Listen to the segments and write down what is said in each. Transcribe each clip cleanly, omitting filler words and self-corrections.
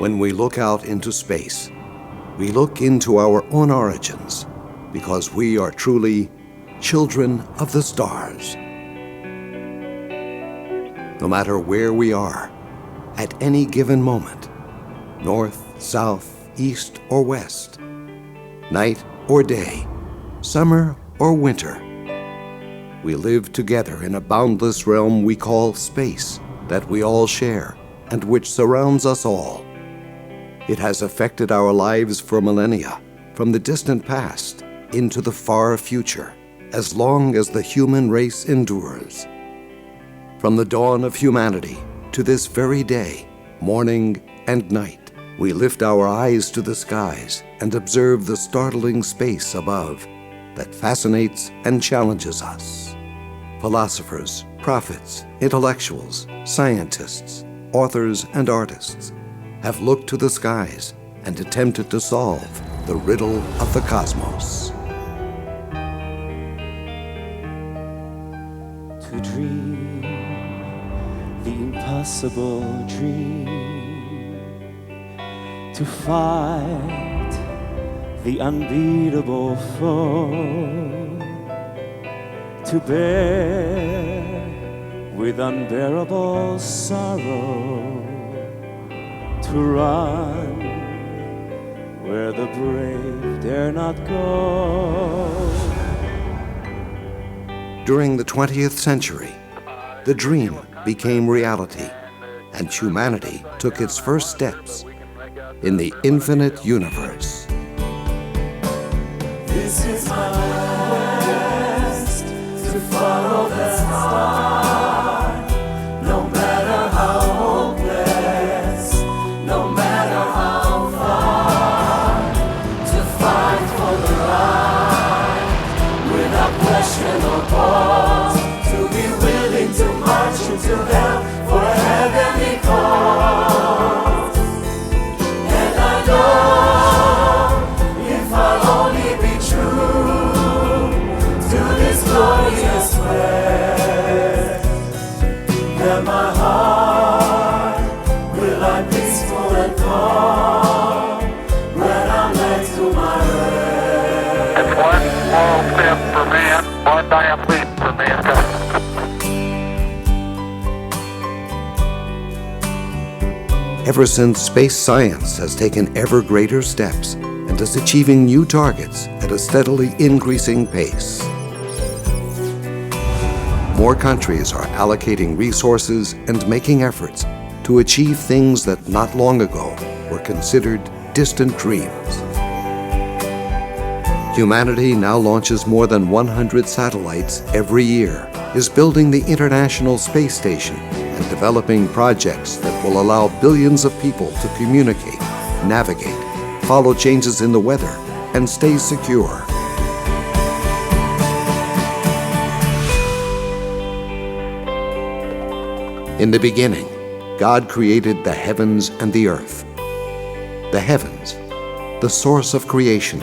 When we look out into space, we look into our own origins because we are truly children of the stars. No matter where we are, at any given moment, north, south, east, or west, night or day, summer or winter, we live together in a boundless realm we call space that we all share and which surrounds us all. It has affected our lives for millennia, from the distant past into the far future, as long as the human race endures. From the dawn of humanity to this very day, morning and night, we lift our eyes to the skies and observe the startling space above that fascinates and challenges us. Philosophers, prophets, intellectuals, scientists, authors, and artists have looked to the skies and attempted to solve the riddle of the cosmos. To dream the impossible dream, to fight the unbeatable foe, to bear with unbearable sorrow, to run where the brave dare not go. During the 20th century, the dream became reality, and humanity took its first steps in the infinite universe. This is my quest to follow that star, no matter how hopeless, no matter how far, to fight for the right without question or pause, to be willing to march into hell for a heavenly cause. And I know if I'll only be true to this glorious quest, then my heart will lie peaceful and calm when I'm led to my rest. It's one small step for man, one giant leap for mankind. Ever since space science has taken ever greater steps and is achieving new targets at a steadily increasing pace. More countries are allocating resources and making efforts to achieve things that not long ago were considered distant dreams. Humanity now launches more than 100 satellites every year, is building the International Space Station, and developing projects that will allow billions of people to communicate, navigate, follow changes in the weather, and stay secure. In the beginning, God created the heavens and the earth. The heavens, the source of creation.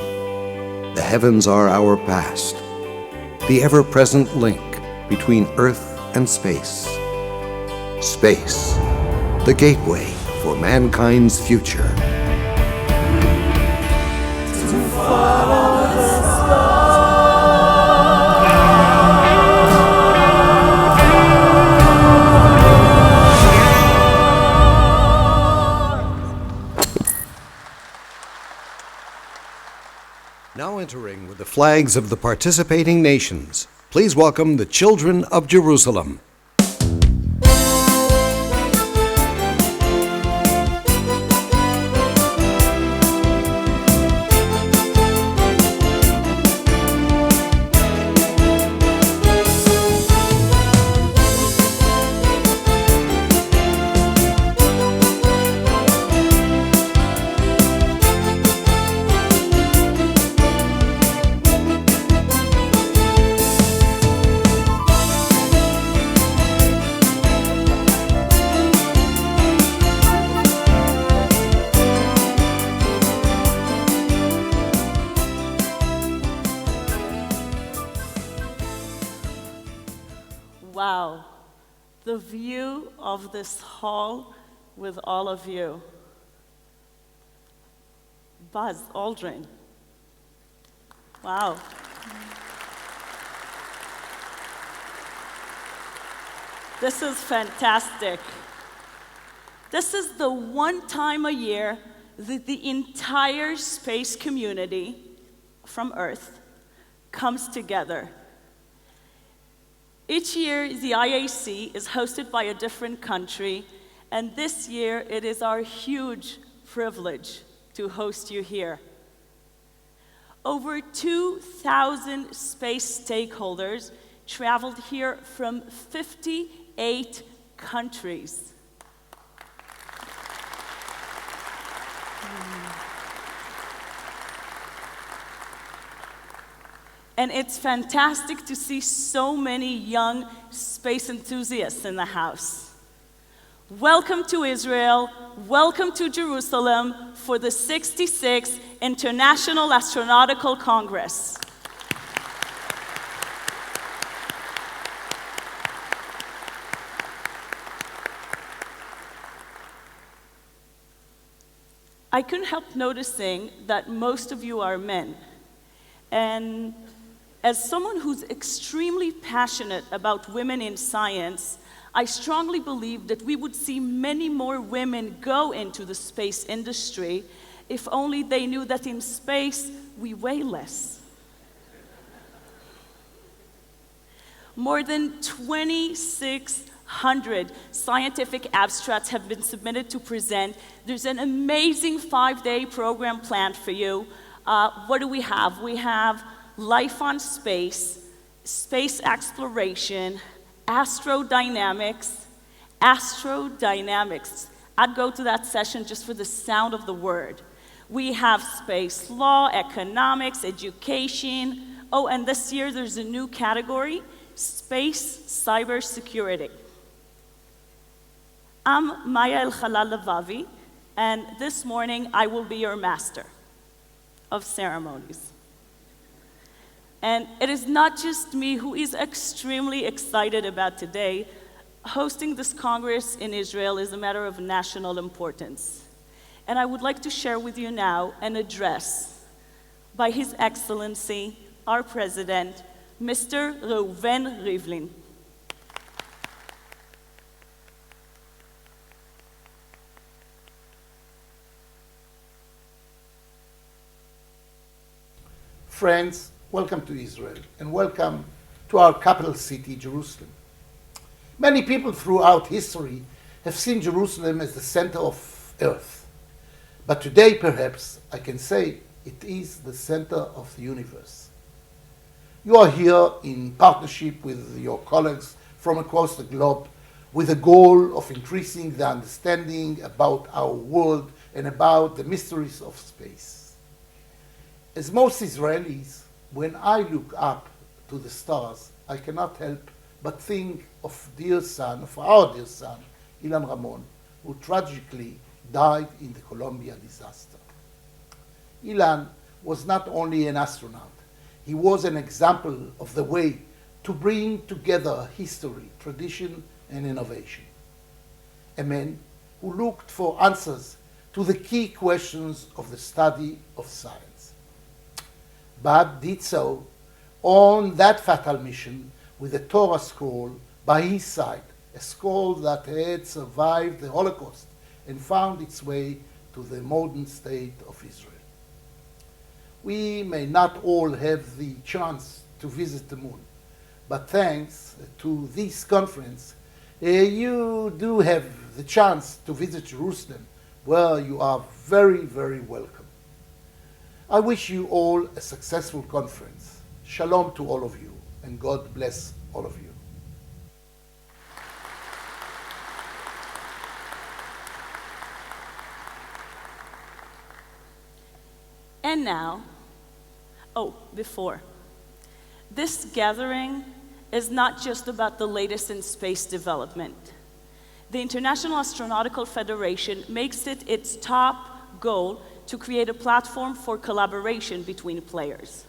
The heavens are our past, the ever-present link between earth and space. Space, the gateway for mankind's future. To follow the star. Now entering with the flags of the participating nations, please welcome the children of Jerusalem. Wow, the view of this hall with all of you. Buzz Aldrin. Wow. This is fantastic. This is the one time a year that the entire space community from Earth comes together. Each year, the IAC is hosted by a different country, and this year it is our huge privilege to host you here. Over 2,000 space stakeholders traveled here from 58 countries. And it's fantastic to see so many young space enthusiasts in the house. Welcome to Israel, welcome to Jerusalem for the 66th International Astronautical Congress. I couldn't help noticing that most of you are men. And as someone who's extremely passionate about women in science, I strongly believe that we would see many more women go into the space industry if only they knew that in space we weigh less. More than 2,600 scientific abstracts have been submitted to present. There's an amazing 5-day program planned for you. What do we have? We have life on space, space exploration, astrodynamics. I'd go to that session just for the sound of the word. We have space law, economics, education. Oh, and this year there's a new category, space cybersecurity. I'm Maya El-Khalal Lavavi, and this morning I will be your master of ceremonies. And it is not just me who is extremely excited about today. Hosting this Congress in Israel is a matter of national importance. And I would like to share with you now an address by His Excellency, our President, Mr. Reuven Rivlin. Friends, welcome to Israel, and welcome to our capital city, Jerusalem. Many people throughout history have seen Jerusalem as the center of earth. But today, perhaps, I can say it is the center of the universe. You are here in partnership with your colleagues from across the globe with the goal of increasing the understanding about our world and about the mysteries of space. As most Israelis, when I look up to the stars, I cannot help but think of our dear son, Ilan Ramon, who tragically died in the Columbia disaster. Ilan was not only an astronaut, he was an example of the way to bring together history, tradition, and innovation. A man who looked for answers to the key questions of the study of science, but did so on that fatal mission with the Torah scroll by his side, a scroll that had survived the Holocaust and found its way to the modern state of Israel. We may not all have the chance to visit the moon, but thanks to this conference, you do have the chance to visit Jerusalem, where you are very, very welcome. I wish you all a successful conference. Shalom to all of you, and God bless all of you. And now, before, this gathering is not just about the latest in space development. The International Astronautical Federation makes it its top goal to create a platform for collaboration between players.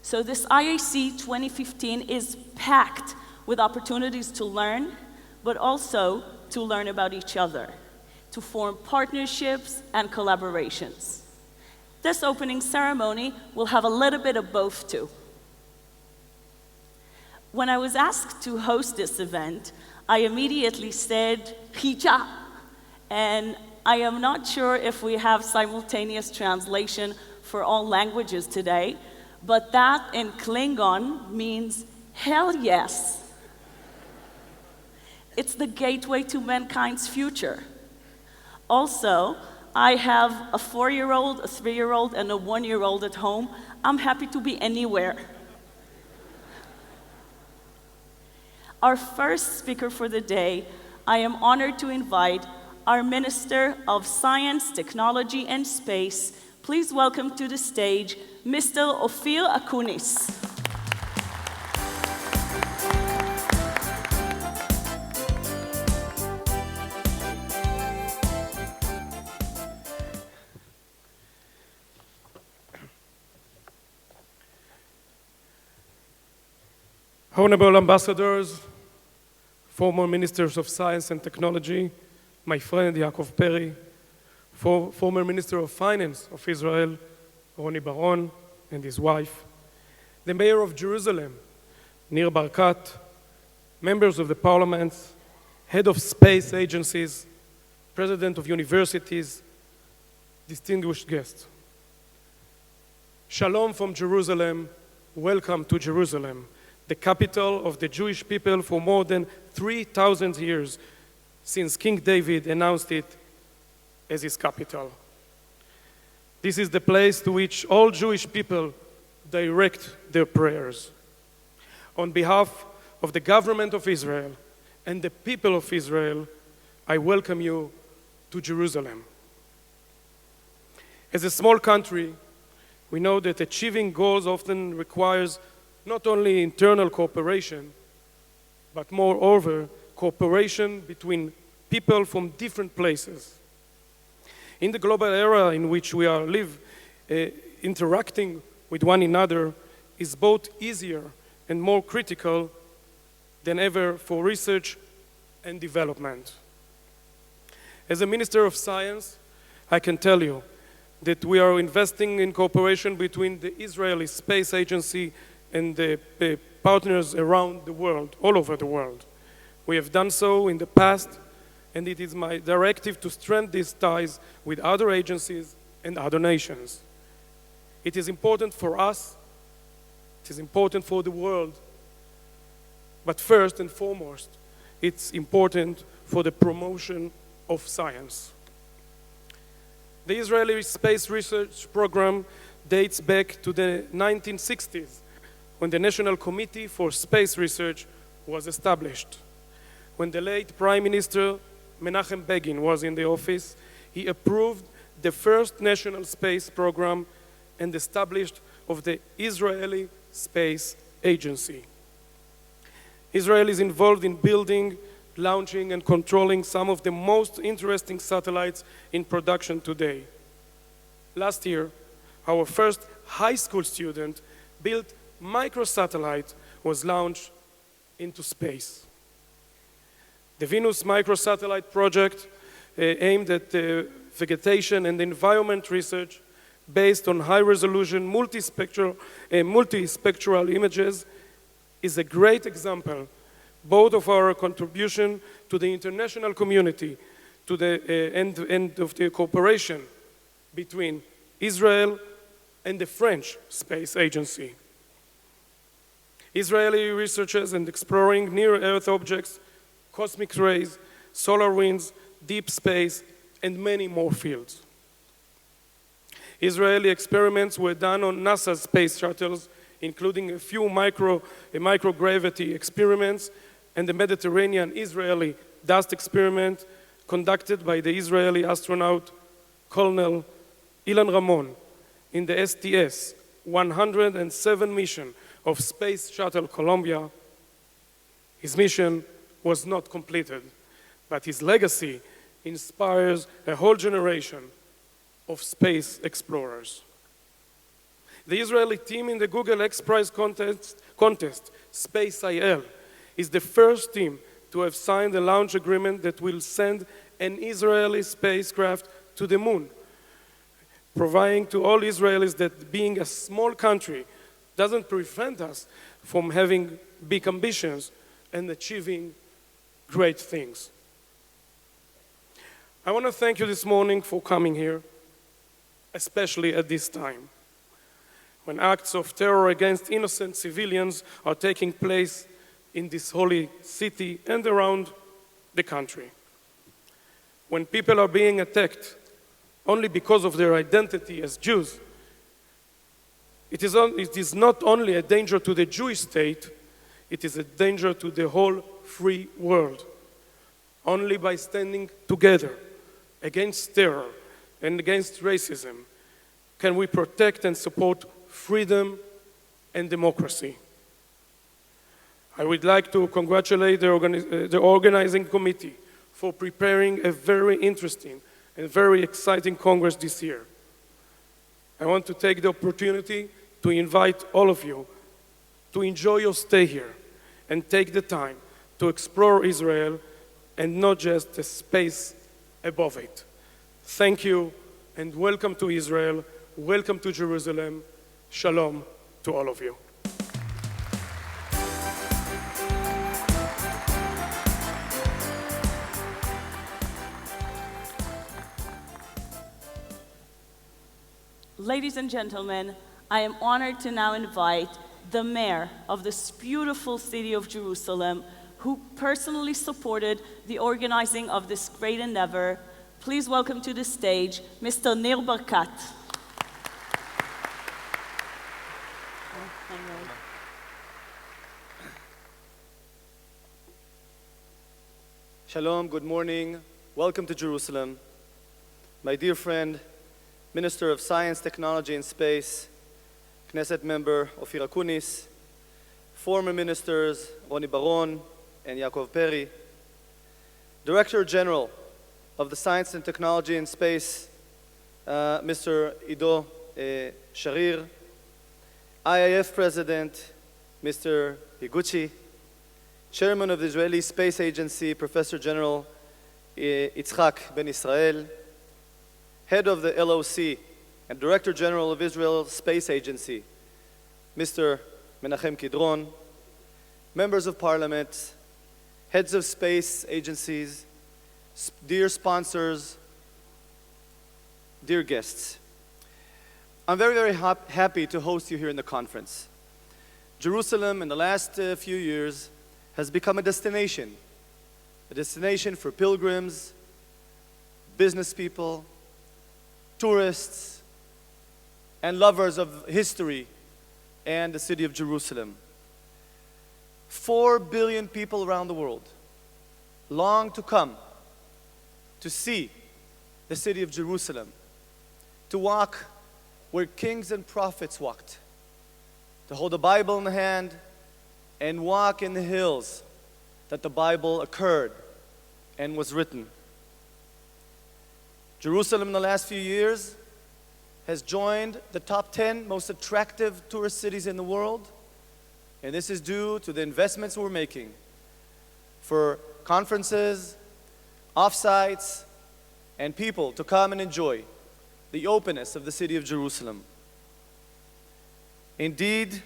So this IAC 2015 is packed with opportunities to learn, but also to learn about each other, to form partnerships and collaborations. This opening ceremony will have a little bit of both too. When I was asked to host this event, I immediately said, Hija, and I am not sure if we have simultaneous translation for all languages today, but that in Klingon means hell yes. It's the gateway to mankind's future. Also, I have a 4-year-old, a 3-year-old, and a 1-year-old at home. I'm happy to be anywhere. Our first speaker for the day, I am honored to invite our Minister of Science, Technology, and Space. Please welcome to the stage, Mr. Ophir Akunis. Honorable ambassadors, former ministers of science and technology, my friend Yaakov Peri, former Minister of Finance of Israel, Roni Bar-On, and his wife, the Mayor of Jerusalem, Nir Barkat, members of the parliament, head of space agencies, president of universities, distinguished guests. Shalom from Jerusalem, welcome to Jerusalem, the capital of the Jewish people for more than 3,000 years, since King David announced it as his capital. This is the place to which all Jewish people direct their prayers. On behalf of the government of Israel and the people of Israel, I welcome you to Jerusalem. As a small country, we know that achieving goals often requires not only internal cooperation, but moreover, cooperation between people from different places. In the global era in which we live, interacting with one another is both easier and more critical than ever for research and development. As a Minister of Science, I can tell you that we are investing in cooperation between the Israeli Space Agency and the partners around the world, all over the world. We have done so in the past, and it is my directive to strengthen these ties with other agencies and other nations. It is important for us, it is important for the world, but first and foremost, it's important for the promotion of science. The Israeli Space Research Program dates back to the 1960s, when the National Committee for Space Research was established. When the late Prime Minister Menachem Begin was in the office, he approved the first national space program and established of the Israeli Space Agency. Israel is involved in building, launching, and controlling some of the most interesting satellites in production today. Last year, our first high school student built microsatellite was launched into space. The Venus microsatellite project aimed at vegetation and environment research based on high-resolution multispectral images is a great example both of our contribution to the international community to the end of the cooperation between Israel and the French Space Agency. Israeli researchers and exploring near-Earth objects, cosmic rays, solar winds, deep space, and many more fields. Israeli experiments were done on NASA's space shuttles, including a few microgravity experiments and the Mediterranean Israeli dust experiment conducted by the Israeli astronaut Colonel Ilan Ramon in the STS-107 mission of Space Shuttle Columbia. His mission was not completed, but his legacy inspires a whole generation of space explorers. The Israeli team in the Google X Prize contest, Space IL, is the first team to have signed a launch agreement that will send an Israeli spacecraft to the moon. proving to all Israelis that being a small country doesn't prevent us from having big ambitions and achieving great things. I want to thank you this morning for coming here, especially at this time, when acts of terror against innocent civilians are taking place in this holy city and around the country. When people are being attacked only because of their identity as Jews, it is not only a danger to the Jewish state, it is a danger to the whole free world. Only by standing together against terror and against racism can we protect and support freedom and democracy. I would like to congratulate the organizing committee for preparing a very interesting and very exciting Congress this year. I want to take the opportunity to invite all of you to enjoy your stay here and take the time to explore Israel and not just the space above it. Thank you and welcome to Israel. Welcome to Jerusalem. Shalom to all of you. Ladies and gentlemen, I am honored to now invite the mayor of this beautiful city of Jerusalem, who personally supported the organizing of this great endeavor. Please welcome to the stage, Mr. Nir Barkat. Shalom, good morning. Welcome to Jerusalem. My dear friend, Minister of Science, Technology and Space, Knesset member Ofir Akunis, former ministers Roni Baron and Yaakov Peri, Director General of the Science and Technology and Space, Mr. Ido Sharir, IAF President, Mr. Higuchi, Chairman of the Israeli Space Agency, Professor General Yitzhak Ben Israel, Head of the LOC and Director General of Israel Space Agency, Mr. Menachem Kidron, members of parliament, heads of space agencies, dear sponsors, dear guests. I'm very, very happy to host you here in the conference. Jerusalem in the last few years has become a destination for pilgrims, business people, tourists, and lovers of history and the city of Jerusalem. 4 billion people around the world long to come to see the city of Jerusalem, to walk where kings and prophets walked, to hold the Bible in the hand and walk in the hills that the Bible occurred and was written. Jerusalem in the last few years has joined the top 10 most attractive tourist cities in the world, and this is due to the investments we're making for conferences, offsites, and people to come and enjoy the openness of the city of Jerusalem. Indeed,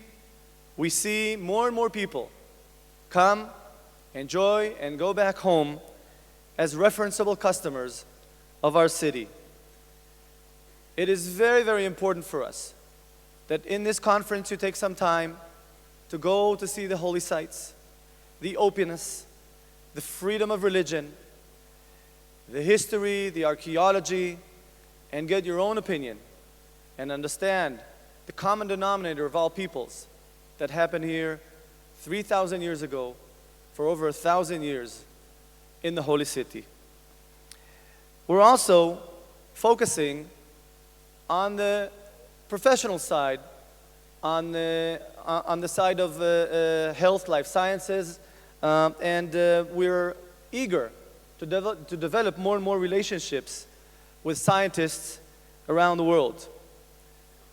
we see more and more people come, enjoy, and go back home as referenceable customers of our city. It is very, very important for us that in this conference you take some time to go to see the holy sites, the openness, the freedom of religion, the history, the archaeology, and get your own opinion and understand the common denominator of all peoples that happened here 3,000 years ago for over 1,000 years in the holy city. We're also focusing on the professional side, on the side of health, life sciences, and we're eager to develop more and more relationships with scientists around the world.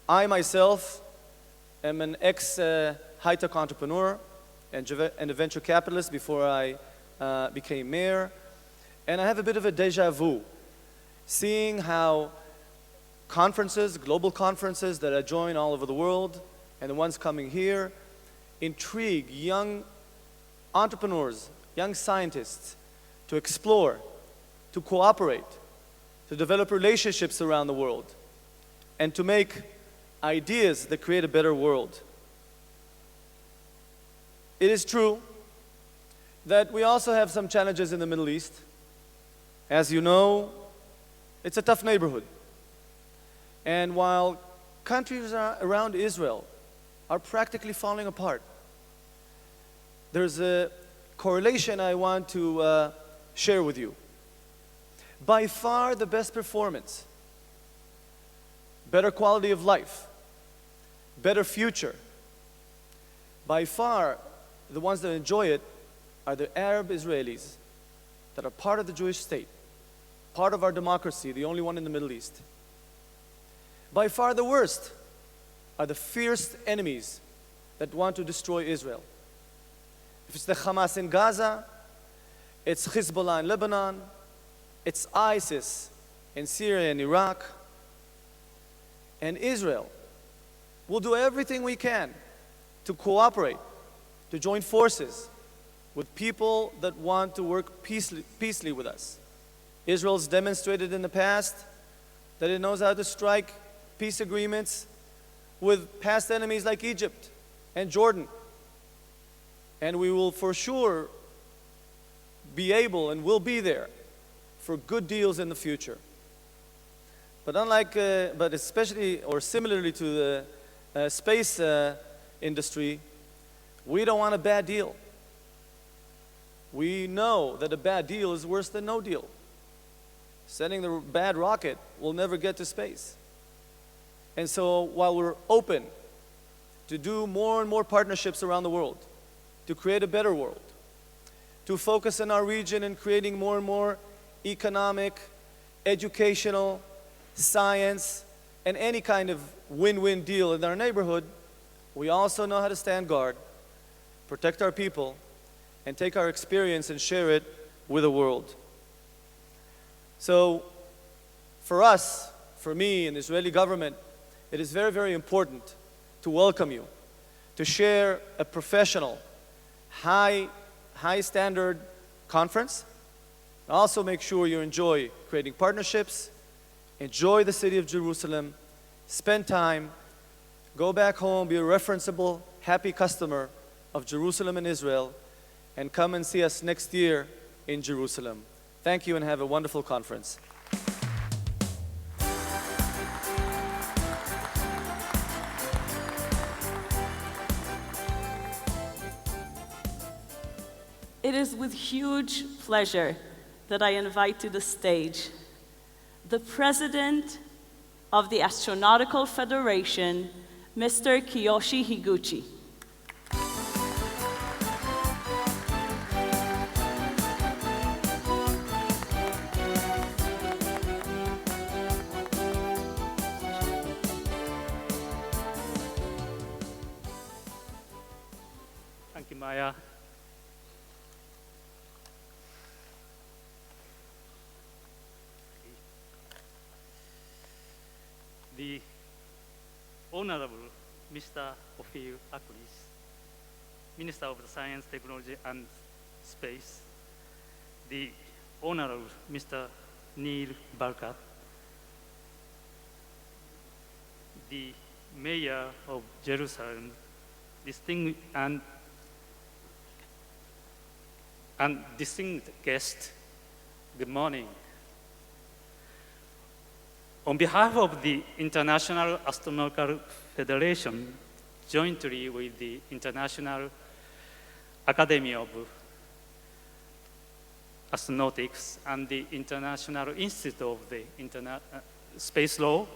I myself am an ex-high-tech entrepreneur and a venture capitalist before I became mayor, and I have a bit of a deja vu, seeing how conferences, global conferences that I join all over the world, and the ones coming here, intrigue young entrepreneurs, young scientists to explore, to cooperate, to develop relationships around the world, and to make ideas that create a better world. It is true that we also have some challenges in the Middle East. As you know, it's a tough neighborhood. And while countries around Israel are practically falling apart, there's a correlation I want to share with you. By far the best performance, better quality of life, better future, by far the ones that enjoy it are the Arab Israelis that are part of the Jewish state, part of our democracy, the only one in the Middle East. By far the worst are the fierce enemies that want to destroy Israel. If it's the Hamas in Gaza, it's Hezbollah in Lebanon, it's ISIS in Syria and Iraq, and Israel will do everything we can to cooperate, to join forces with people that want to work peacefully with us. Israel's demonstrated in the past that it knows how to strike peace agreements with past enemies like Egypt and Jordan. And we will for sure be able and will be there for good deals in the future. But but especially or similarly to the space industry, we don't want a bad deal. We know that a bad deal is worse than no deal. Sending the bad rocket will never get to space. And so while we're open to do more and more partnerships around the world, to create a better world, to focus in our region in creating more and more economic, educational, science, and any kind of win-win deal in our neighborhood, we also know how to stand guard, protect our people, and take our experience and share it with the world. So for us, for me and the Israeli government, it is very, very important to welcome you, to share a professional, high standard conference. Also make sure you enjoy creating partnerships, enjoy the city of Jerusalem, spend time, go back home, be a referenceable, happy customer of Jerusalem and Israel, and come and see us next year in Jerusalem. Thank you and have a wonderful conference. It is with huge pleasure that I invite to the stage the President of the Astronautical Federation, Mr. Kiyoshi Higuchi. Thank you, Maya. The Honorable Mr. Ophir Aklis, Minister of Science, Technology and Space, the Honorable Mr. Neil Barkat, the Mayor of Jerusalem, distinguished and distinguished guests, good morning. On behalf of the International Astronomical Federation, jointly with the International Academy of Astronautics and the International Institute of the Space Law,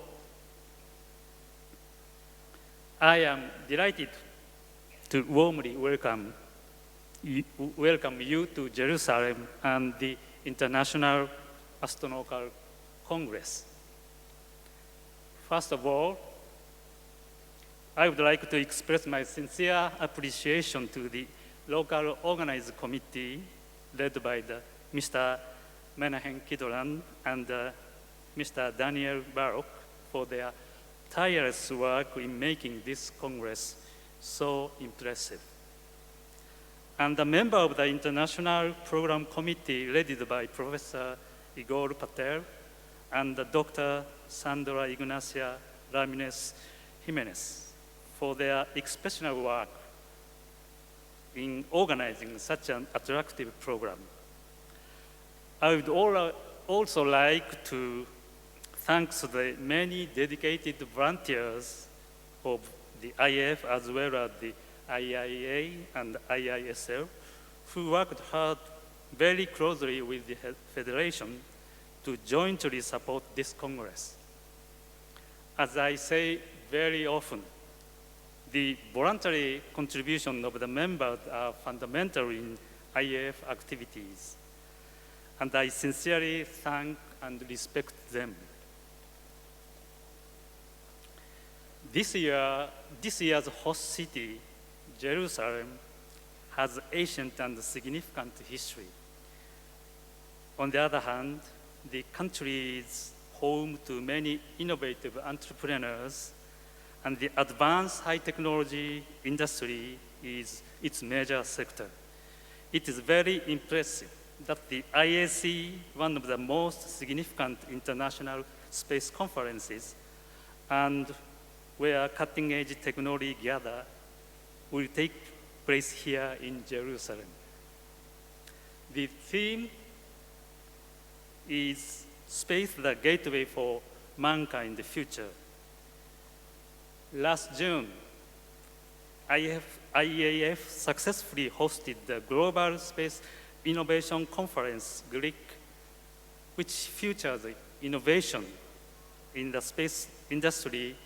I am delighted to warmly welcome you to Jerusalem and the International Astronomical Congress. First of all, I would like to express my sincere appreciation to the local organized committee led by Mr. Menahem Kidron and Mr. Daniel Baruch for their tireless work in making this Congress so impressive. And a member of the International Program Committee led by Professor Igor Patel and Dr. Sandra Ignacia Ramirez Jimenez for their exceptional work in organizing such an attractive program. I would also like to thank the many dedicated volunteers of the IAF as well as the IIA and IISL who worked hard very closely with the Federation to jointly support this Congress. As I say very often, the voluntary contribution of the members are fundamental in IAF activities, and I sincerely thank and respect them. This year's host city, Jerusalem, has ancient and significant history. On the other hand, the country is home to many innovative entrepreneurs, and the advanced high technology industry is its major sector. It is very impressive that the IAC, one of the most significant international space conferences, and where cutting-edge technology gather, will take place here in Jerusalem. The theme is Space, the Gateway for Mankind, the Future. Last June, IAF successfully hosted the Global Space Innovation Conference, GRIC, which features innovation in the space industry,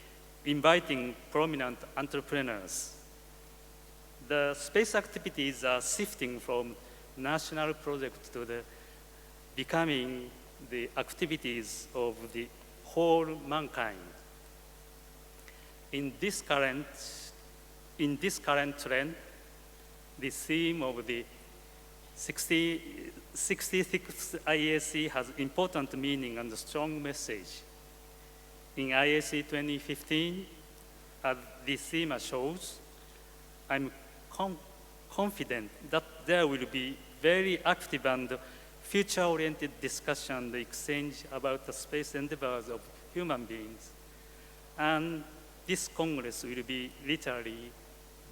inviting prominent entrepreneurs. The space activities are shifting from national projects to becoming the activities of the whole mankind. In this current trend, the theme of the 66th IAC has important meaning and a strong message. In IAC 2015, as the theme shows, I'm confident that there will be very active and future-oriented discussion and exchange about the space endeavors of human beings. And this Congress will be literally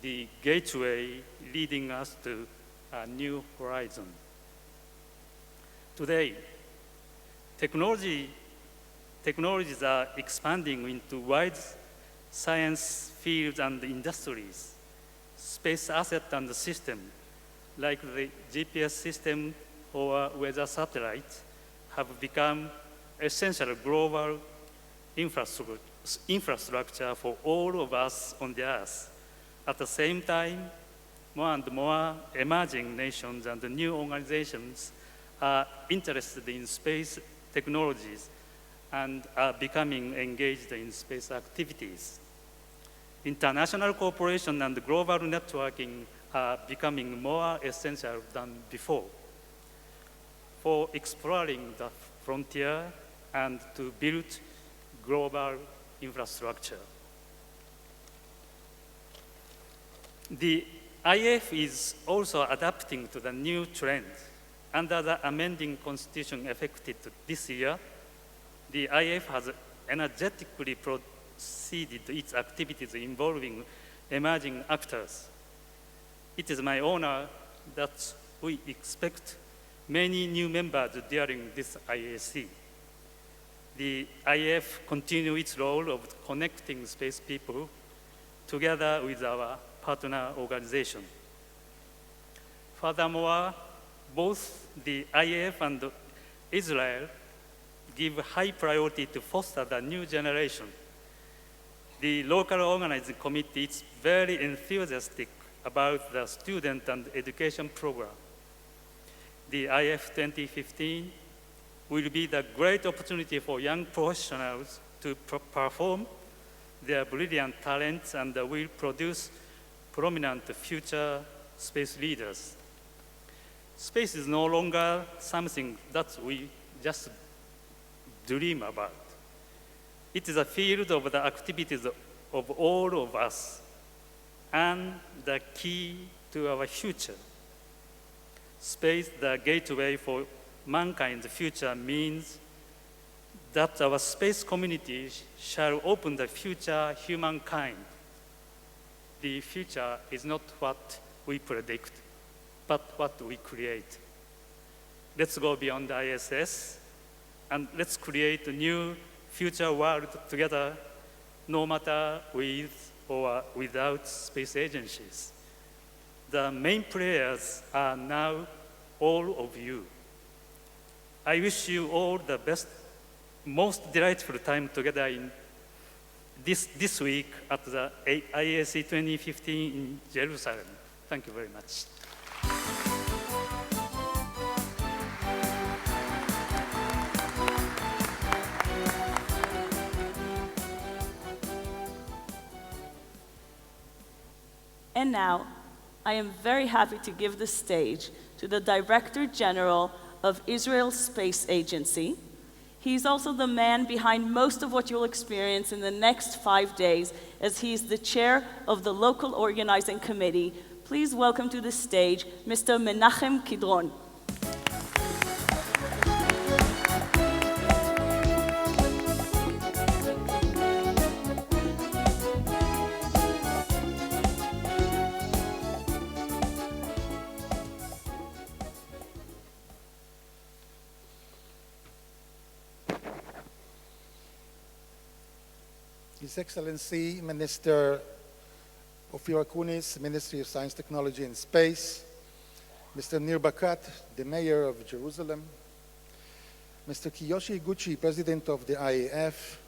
the gateway leading us to a new horizon. Today, technologies are expanding into wide science fields and industries. Space assets and systems, like the GPS system or weather satellite, have become essential global infrastructure for all of us on the Earth. At the same time, more and more emerging nations and new organizations are interested in space technologies and are becoming engaged in space activities. International cooperation and global networking are becoming more essential than before for exploring the frontier and to build global infrastructure. The IAF is also adapting to the new trend. Under the amending constitution effected this year, the IAF has energetically proceeded its activities involving emerging actors. It is my honor that we expect many new members during this IAC. The IAF continues its role of connecting space people together with our partner organization. Furthermore, both the IAF and Israel give high priority to foster the new generation. The local organizing committee is very enthusiastic about the student and education program. The IAF 2015 will be the great opportunity for young professionals to perform their brilliant talents and will produce prominent future space leaders. Space is no longer something that we just dream about. It is a field of the activities of all of us and the key to our future. Space, the gateway for mankind's future, means that our space community shall open the future humankind. The future is not what we predict, but what we create. Let's go beyond the ISS, and let's create a new future world together, no matter with or without space agencies. The main players are now all of you. I wish you all the best, most delightful time together in this week at the IAC 2015 in Jerusalem. Thank you very much. And now, I am very happy to give the stage to the Director General of Israel's Space Agency. He's also the man behind most of what you'll experience in the next 5 days, as he's the chair of the local organizing committee. Please welcome to the stage Mr. Menachem Kidron. His Excellency Minister Ophir Akunis, Ministry of Science, Technology and Space, Mr. Nir Barkat, the Mayor of Jerusalem, Mr. Kiyoshi Iguchi, President of the IAF,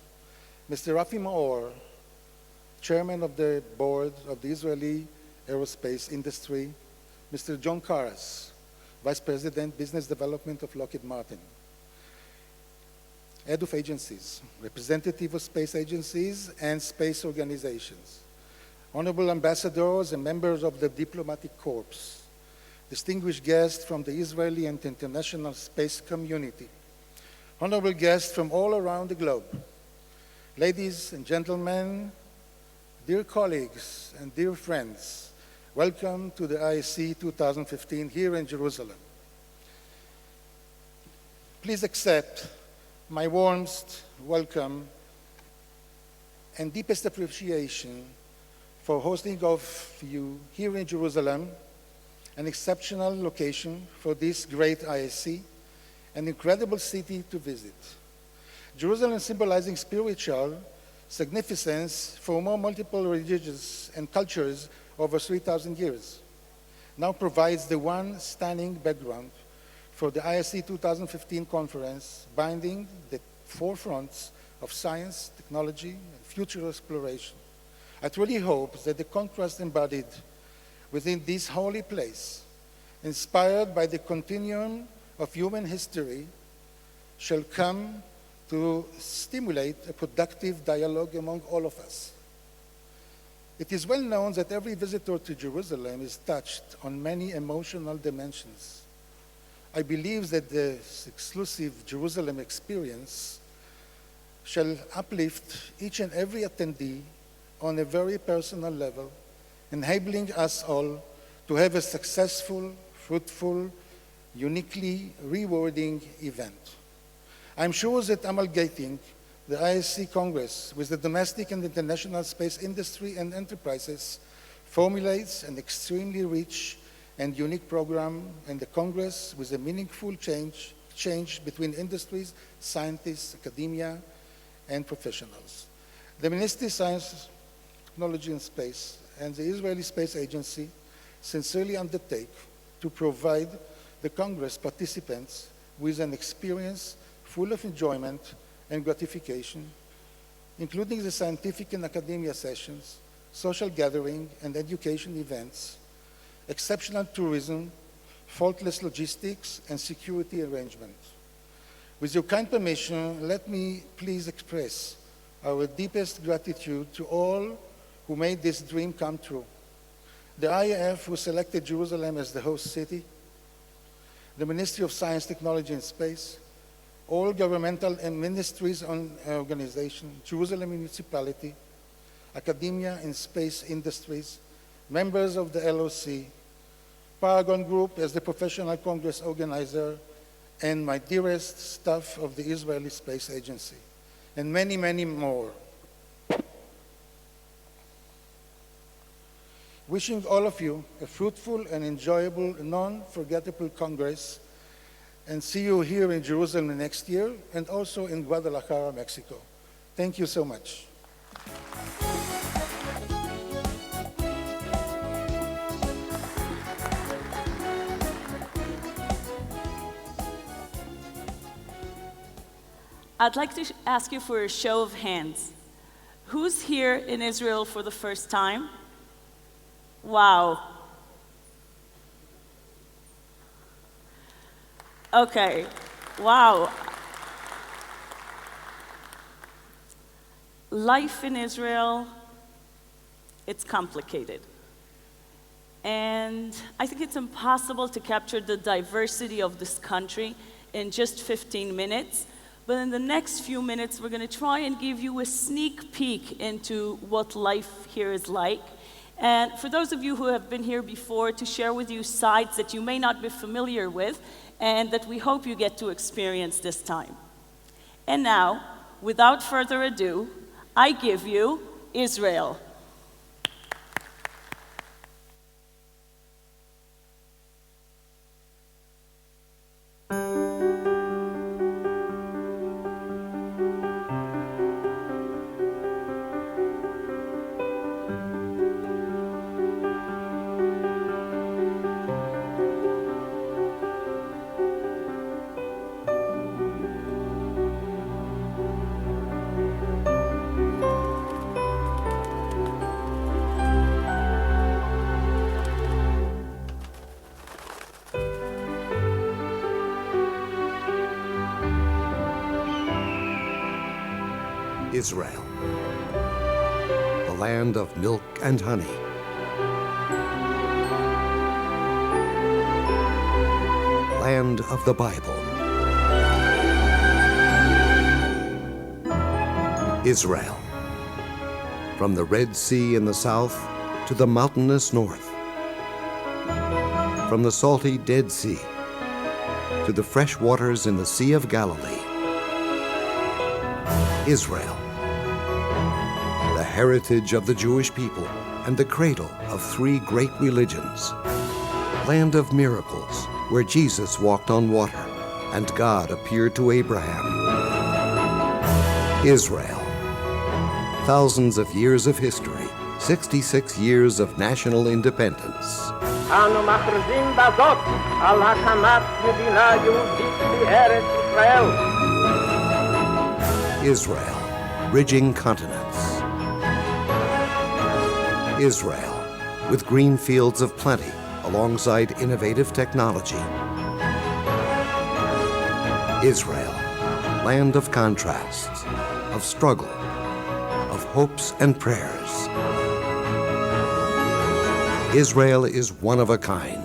Mr. Rafi Maor, Chairman of the Board of the Israeli Aerospace Industry, Mr. John Karas, Vice President, Business Development of Lockheed Martin, Head of agencies, representative of space agencies and space organizations, honorable ambassadors and members of the diplomatic corps, distinguished guests from the Israeli and international space community, honorable guests from all around the globe, ladies and gentlemen, dear colleagues and dear friends, welcome to the IAC 2015 here in Jerusalem. Please accept my warmest welcome and deepest appreciation for hosting of you here in Jerusalem, an exceptional location for this great IAC, an incredible city to visit. Jerusalem, symbolizing spiritual significance for more multiple religions and cultures over 3,000 years, now provides the one stunning background for the IAC 2015 conference, binding the forefronts of science, technology, and future exploration. I truly hope that the contrast embodied within this holy place, inspired by the continuum of human history, shall come to stimulate a productive dialogue among all of us. It is well known that every visitor to Jerusalem is touched on many emotional dimensions. I believe that the exclusive Jerusalem experience shall uplift each and every attendee on a very personal level, enabling us all to have a successful, fruitful, uniquely rewarding event. I'm sure that amalgamating the IAC Congress with the domestic and international space industry and enterprises formulates an extremely rich and unique program, and the Congress with a meaningful change between industries, scientists, academia, and professionals. The Ministry of Science, Technology and Space and the Israeli Space Agency sincerely undertake to provide the Congress participants with an experience full of enjoyment and gratification, including the scientific and academia sessions, social gathering and education events, exceptional tourism, faultless logistics, and security arrangements. With your kind permission, let me please express our deepest gratitude to all who made this dream come true. The IAF, who selected Jerusalem as the host city, the Ministry of Science, Technology and Space, all governmental and ministries and organizations, Jerusalem Municipality, academia and space industries, members of the LOC, Paragon Group as the professional Congress organizer, and my dearest staff of the Israeli Space Agency, and many, many more. Wishing all of you a fruitful and enjoyable, non-forgettable Congress, and see you here in Jerusalem next year, and also in Guadalajara, Mexico. Thank you so much. I'd like to ask you for a show of hands. Who's here in Israel for the first time? Wow. Okay, wow. Life in Israel, it's complicated. And I think it's impossible to capture the diversity of this country in just 15 minutes. But in the next few minutes, we're going to try and give you a sneak peek into what life here is like. And for those of you who have been here before, to share with you sides that you may not be familiar with and that we hope you get to experience this time. And now, without further ado, I give you Israel. Israel, the land of milk and honey. Land of the Bible. Israel, from the Red Sea in the south to the mountainous north, from the salty Dead Sea to the fresh waters in the Sea of Galilee. Israel, the heritage of the Jewish people and the cradle of three great religions. Land of miracles, where Jesus walked on water and God appeared to Abraham. Israel, thousands of years of history, 66 years of national independence. אנו מכריזים בזאת על הקמת מדינה יהודית בארץ ישראל. Israel, bridging continents. Israel, with green fields of plenty alongside innovative technology. Israel, land of contrasts, of struggle, of hopes and prayers. Israel is one of a kind.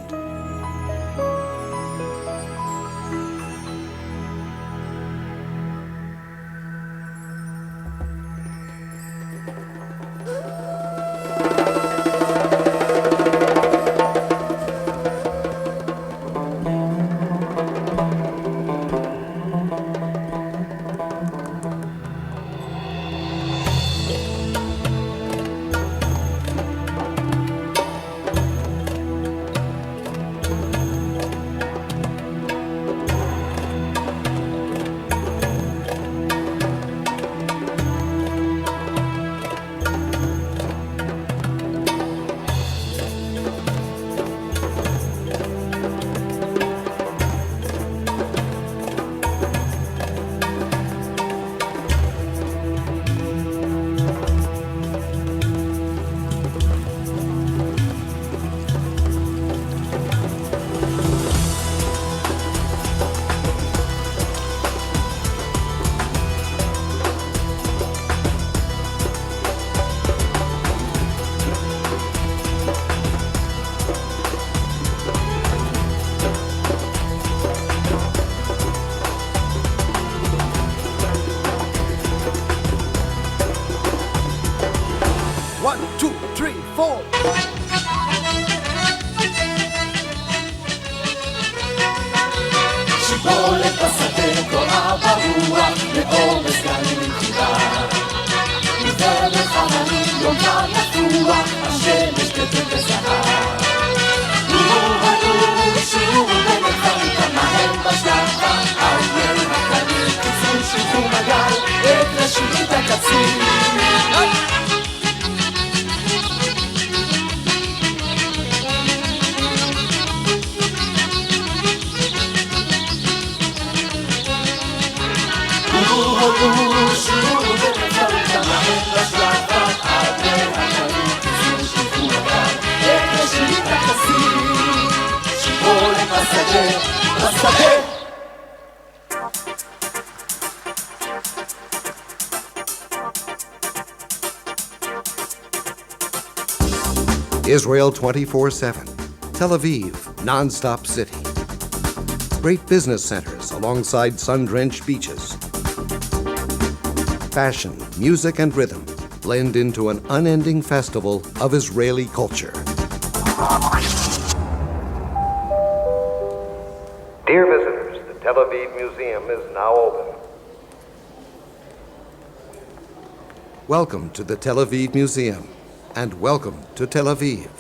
הודו, שובו ונפלת להם בשלחת עד להגלים כזו שיבו הגן את ראשית הכסים שיבולת בשדה, בשדה Israel 24/7, Tel Aviv, non-stop city. Great business centers alongside sun-drenched beaches. Fashion, music, and rhythm blend into an unending festival of Israeli culture. Dear visitors, the Tel Aviv Museum is now open. Welcome to the Tel Aviv Museum, and welcome to Tel Aviv.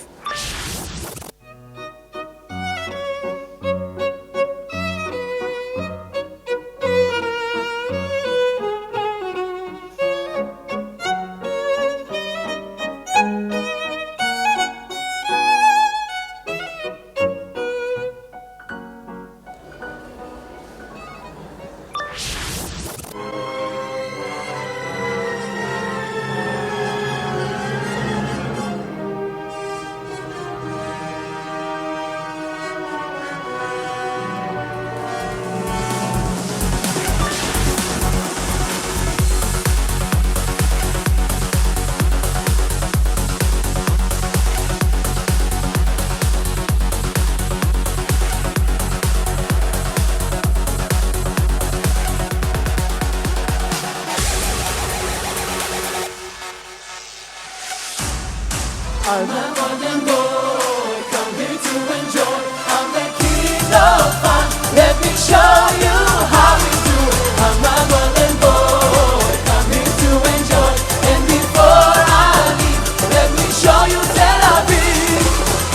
I'm a golden boy, come here to enjoy. I'm the king of fun, let me show you how we do it. I'm a golden boy, come here to enjoy. And before I leave, let me show you Tel Aviv.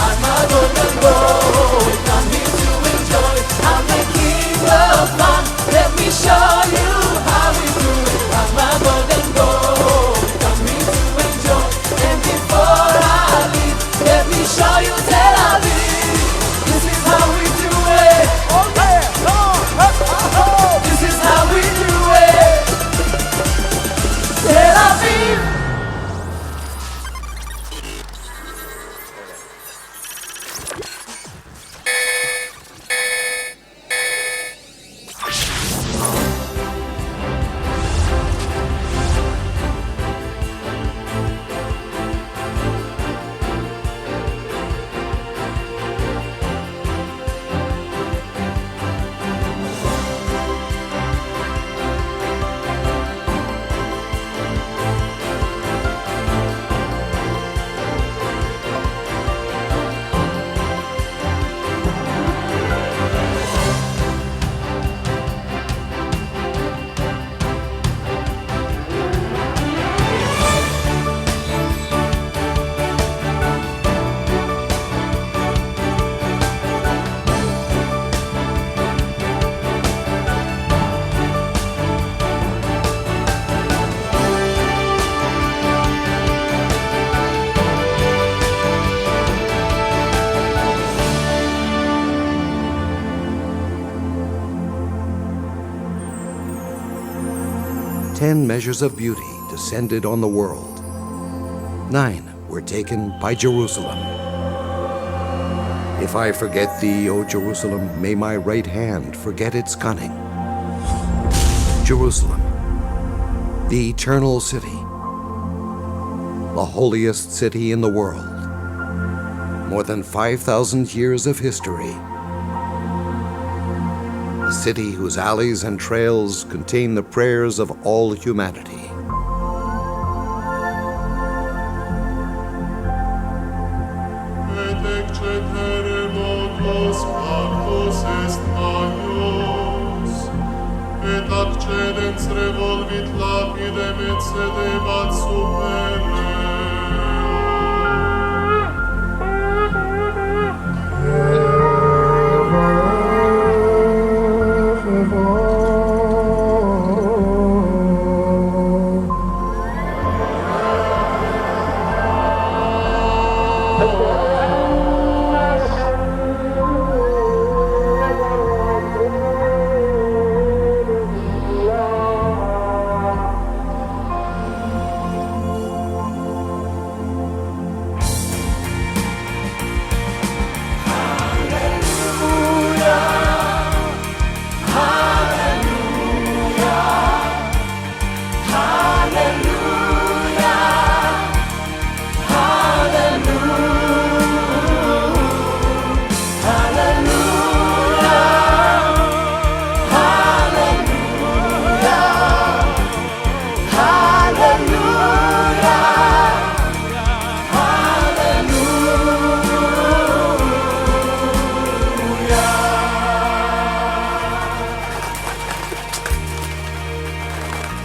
I'm a golden boy, come here to enjoy. I'm the king of fun, let me show you how we do it. I'm a golden boy, come here to enjoy. And before let me show you Tel Aviv. This is how we do it. Oh yeah, come on. This is how we do it. Tel Aviv. 10 measures of beauty descended on the world. 9 were taken by Jerusalem. If I forget thee, O Jerusalem, may my right hand forget its cunning. Jerusalem, the eternal city, the holiest city in the world. More than 5,000 years of history. A city whose alleys and trails contain the prayers of all humanity.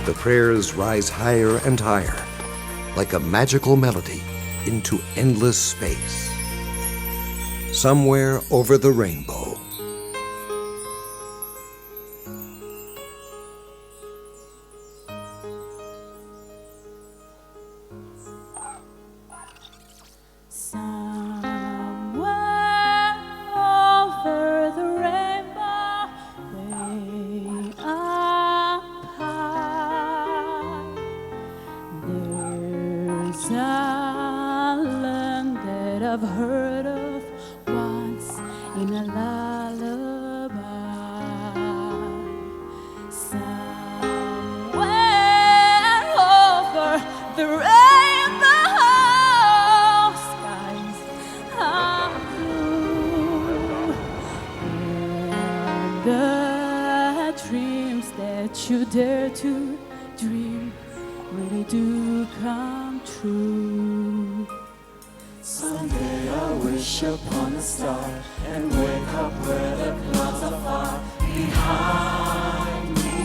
The prayers rise higher and higher, like a magical melody, into endless space. Somewhere over the rainbow. Somewhere over the rainbow, way up high, there's a land that I've heard of once in a lullaby. Somewhere over the rainbow, skies are blue, and the dreams that you dare to dream really do come true. Someday I'll wish upon a star and wake up where the clouds are far behind me,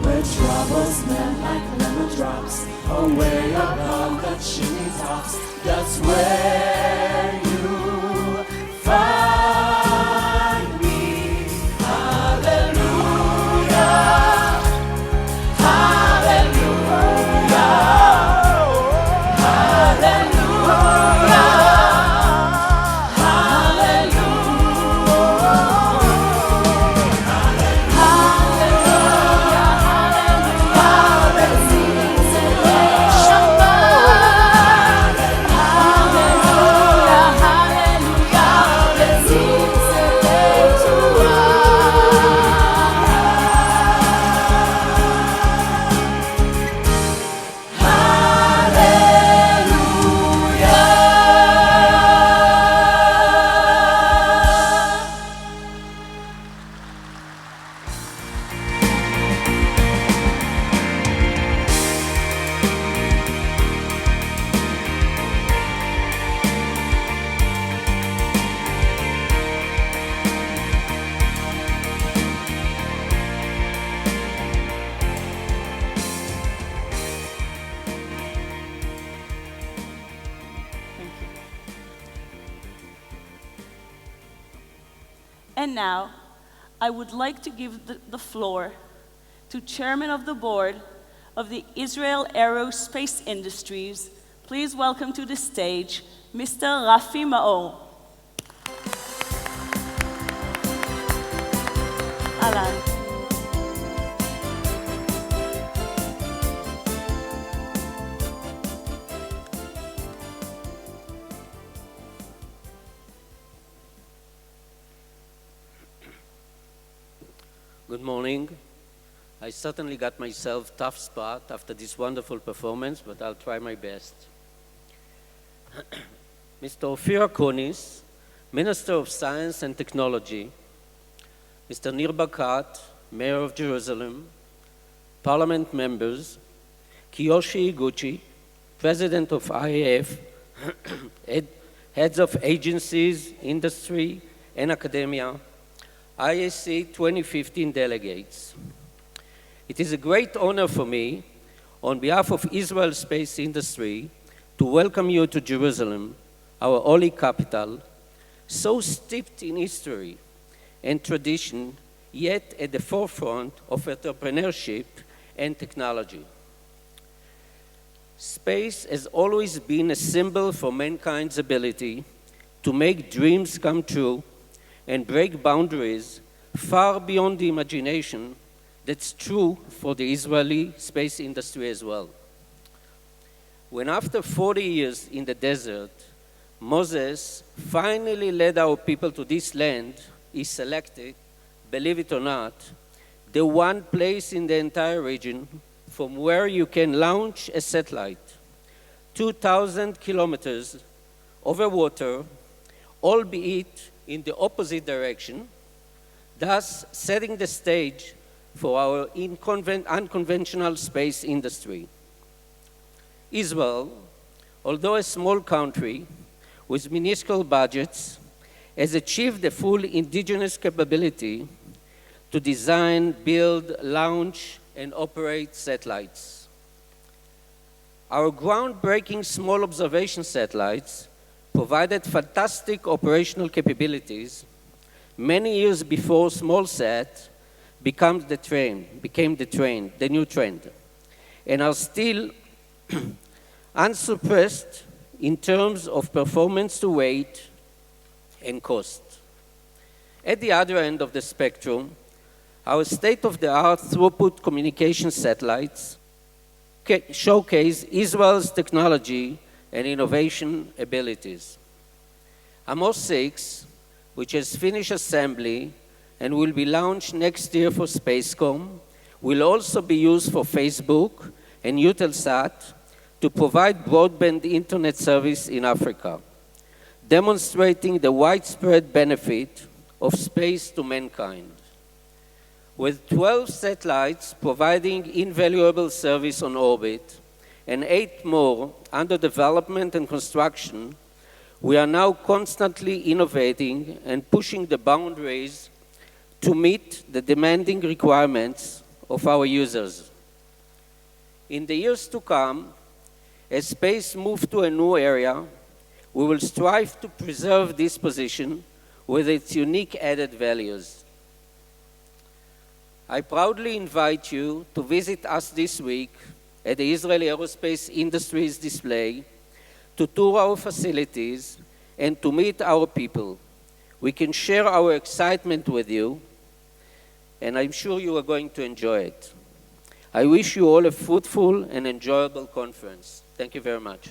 where troubles melt like lemon drops away up on the chimney tops. That's where you find me. Hallelujah, hallelujah, And now, I would like to give the floor to Chairman of the Board of the Israel Aerospace Industries. Please welcome to the stage, Mr. Rafi Maor. Alan. Good morning. I certainly got myself tough spot after this wonderful performance, but I'll try my best. Mr. Ophir Akunis, Minister of Science and Technology, Mr. Nir Barkat, Mayor of Jerusalem, Parliament members, Kiyoshi Iguchi, President of IAF, heads of agencies, industry, and academia, IAC 2015 delegates. It is a great honor for me, on behalf of Israel's space industry, to welcome you to Jerusalem, our holy capital, so steeped in history and tradition, yet at the forefront of entrepreneurship and technology. Space has always been a symbol for mankind's ability to make dreams come true and break boundaries far beyond the imagination. That's true for the Israeli space industry as well. When after 40 years in the desert, Moses finally led our people to this land, he selected, believe it or not, the one place in the entire region from where you can launch a satellite, 2,000 kilometers over water, albeit in the opposite direction, thus setting the stage for our unconventional space industry. Israel, although a small country with minuscule budgets, has achieved the full indigenous capability to design, build, launch, and operate satellites. Our groundbreaking small observation satellites provided fantastic operational capabilities many years before SmallSat became the new trend, and are still unsurpassed in terms of performance to weight and cost. At the other end of the spectrum, our state-of-the-art throughput communication satellites showcase Israel's technology and innovation abilities. Amos 6, which has finished assembly and will be launched next year for Spacecom, will also be used for Facebook and Eutelsat to provide broadband internet service in Africa, demonstrating the widespread benefit of space to mankind. With 12 satellites providing invaluable service on orbit and 8 more under development and construction, we are now constantly innovating and pushing the boundaries to meet the demanding requirements of our users. In the years to come, as space moves to a new area, we will strive to preserve this position with its unique added values. I proudly invite you to visit us this week at the Israeli Aerospace Industries display, to tour our facilities, and to meet our people. We can share our excitement with you, and I'm sure you are going to enjoy it. I wish you all a fruitful and enjoyable conference. Thank you very much.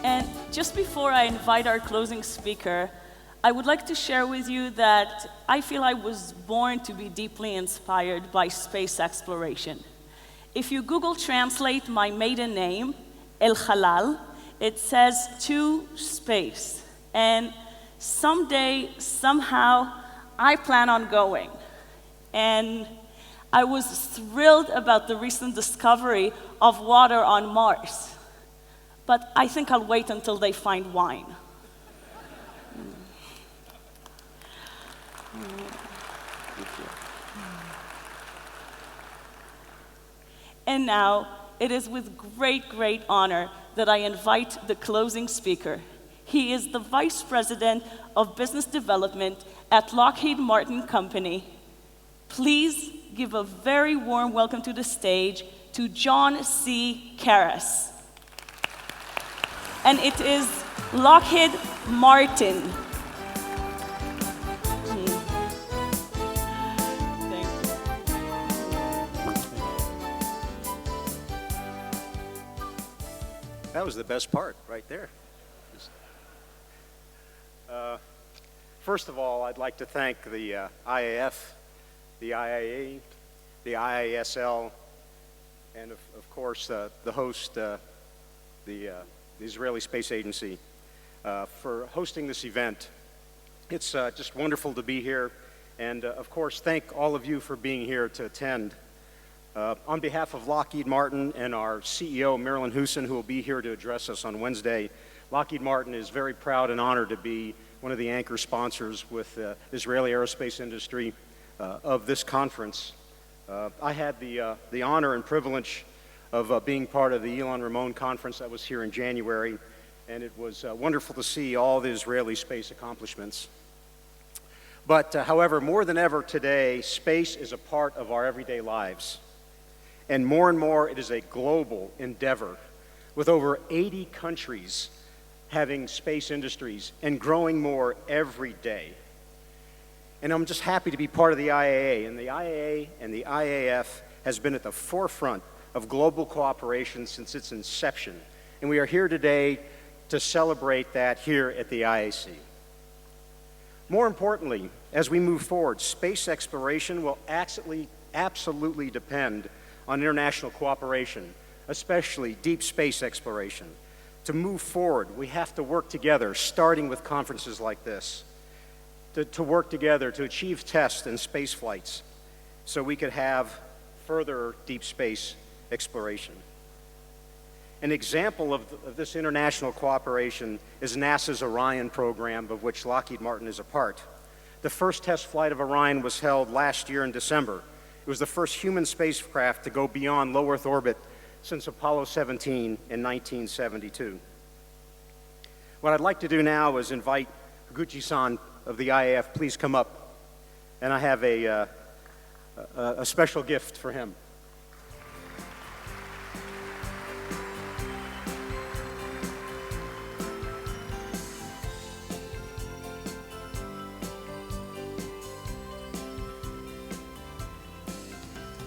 And just before I invite our closing speaker, I would like to share with you that I feel I was born to be deeply inspired by space exploration. If you Google translate my maiden name, El Halal, it says to space. And someday, somehow, I plan on going. And I was thrilled about the recent discovery of water on Mars. But I think I'll wait until they find wine. And now, it is with great, great honor that I invite the closing speaker. He is the Vice President of Business Development at Lockheed Martin Company. Please give a very warm welcome to the stage to John C. Karras. And it is Lockheed Martin. That was the best part right there. First of all, I'd like to thank the IAF, the IAA, the IASL, and of course the host, the Israeli Space Agency, for hosting this event. It's just wonderful to be here, and of course thank all of you for being here to attend. On behalf of Lockheed Martin and our CEO, Marilyn Husson, who will be here to address us on Wednesday, Lockheed Martin is very proud and honored to be one of the anchor sponsors with the Israeli aerospace industry of this conference. I had the honor and privilege of being part of the Elon Ramon conference that was here in January, and it was wonderful to see all the Israeli space accomplishments. But however, more than ever today, space is a part of our everyday lives. And more, it is a global endeavor, with over 80 countries having space industries and growing more every day. And I'm just happy to be part of the IAA, and the IAA and the IAF has been at the forefront of global cooperation since its inception. And we are here today to celebrate that here at the IAC. More importantly, as we move forward, space exploration will absolutely depend on international cooperation, especially deep space exploration. To move forward, we have to work together, starting with conferences like this, to work together to achieve tests and space flights so we could have further deep space exploration. An example of this international cooperation is NASA's Orion program, of which Lockheed Martin is a part. The first test flight of Orion was held last year in December. It was the first human spacecraft to go beyond low Earth orbit since Apollo 17 in 1972. What I'd like to do now is invite Higuchi-san of the IAF, please come up. And I have a special gift for him.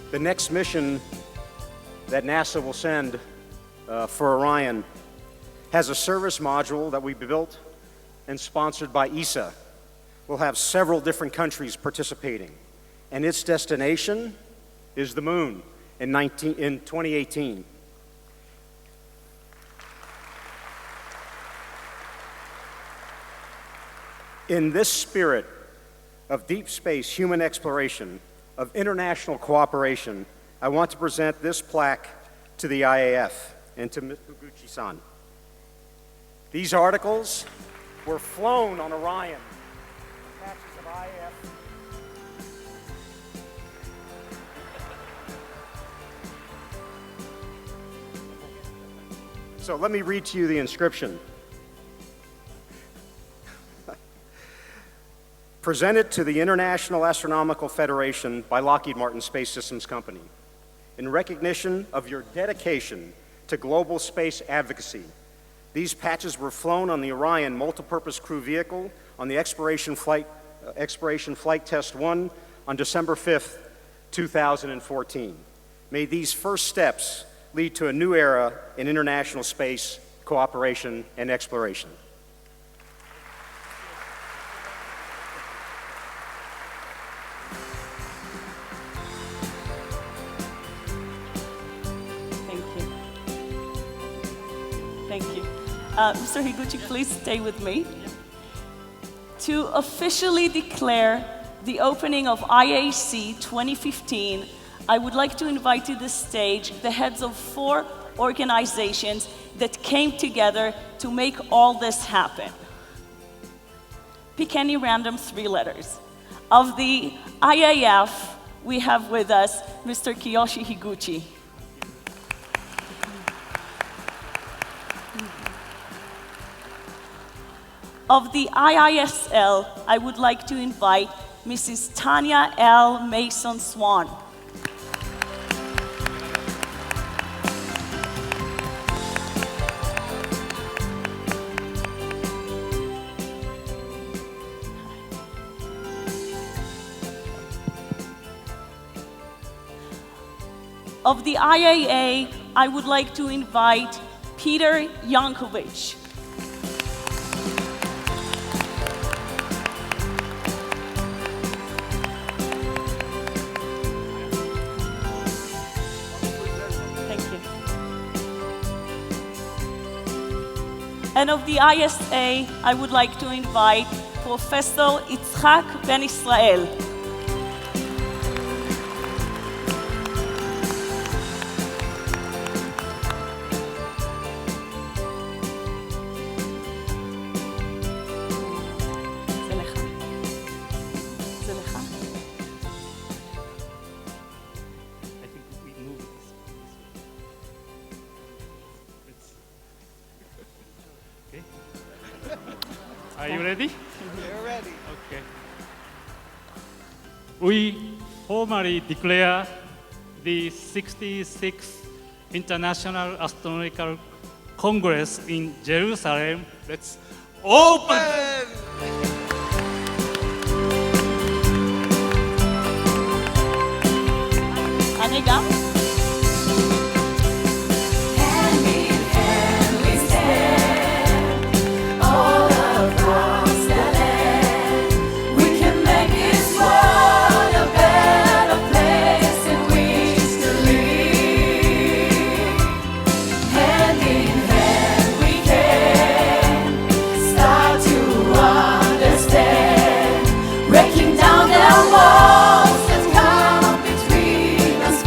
The next mission that NASA will send for Orion has a service module that we built and sponsored by ESA. We'll have several different countries participating, and its destination is the moon in 2018. In this spirit of deep space human exploration, of international cooperation, I want to present this plaque to the IAF and to Ms. Higuchi-san. These articles were flown on Orion. Patches of IAF. So let me read to you the inscription. Presented to the International Astronomical Federation by Lockheed Martin Space Systems Company. In recognition of your dedication to global space advocacy, these patches were flown on the Orion multipurpose crew vehicle on the Exploration Flight Test 1 on December 5th, 2014. May these first steps lead to a new era in international space cooperation and exploration. Mr. Higuchi, please stay with me. To officially declare the opening of IAC 2015, I would like to invite to the stage the heads of 4 organizations that came together to make all this happen. Pick any random 3 letters. Of the IAF, we have with us Mr. Kiyoshi Higuchi. Of the IISL, I would like to invite Mrs. Tanya L. Mason-Swan. Of the IAA, I would like to invite Peter Yankovic. And of the ISA, I would like to invite Professor Yitzhak Ben Israel. Are you ready? We're ready. Okay. We formally declare the 66th International Astronomical Congress in Jerusalem. Let's open! אני גם. Breaking down the walls that come between us.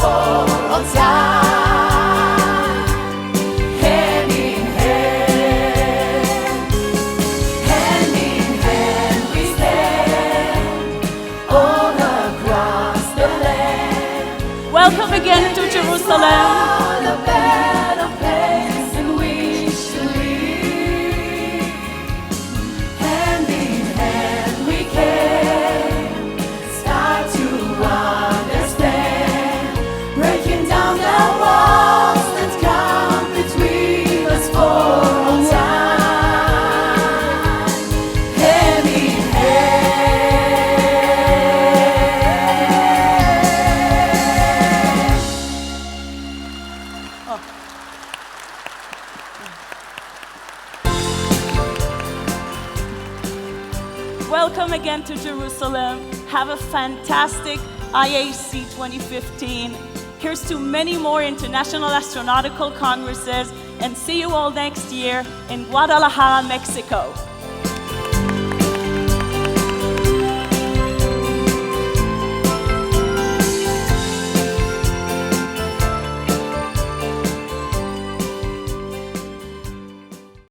welcome again to Jerusalem. Have a fantastic IAC 2015. Here's to many more international astronautical congresses, and see you all next year in Guadalajara, Mexico.